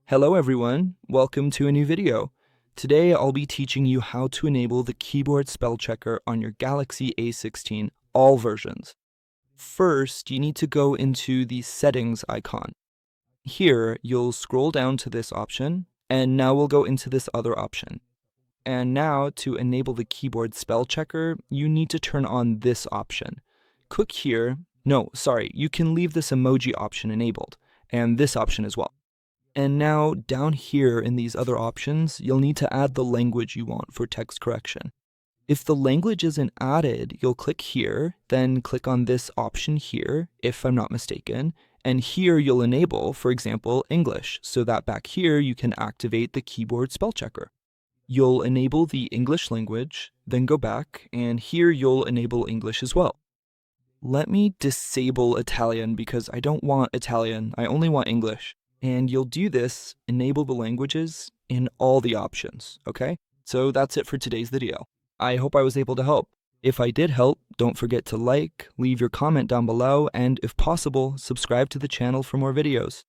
Hello everyone, welcome to a new video. Today I'll be teaching you how to enable the keyboard spell checker on your Galaxy A16, all versions. First, you need to go into the settings icon. Here, you'll scroll down to this option, and now we'll go into this other option. And now, to enable the keyboard spell checker, you need to turn on this option. Click here. No, sorry, you can leave this emoji option enabled, and this option as well. And now, down here in these other options, you'll need to add the language you want for text correction. If the language isn't added, you'll click here, then click on this option here, if I'm not mistaken, and here you'll enable, for example, English, so that back here you can activate the keyboard spell checker. You'll enable the English language, then go back, and here you'll enable English as well. Let me disable Italian because I don't want Italian, I only want English. And you'll do this, enable the languages in all the options, okay? So that's it for today's video. I hope I was able to help. If I did help, don't forget to like, leave your comment down below, and if possible, subscribe to the channel for more videos.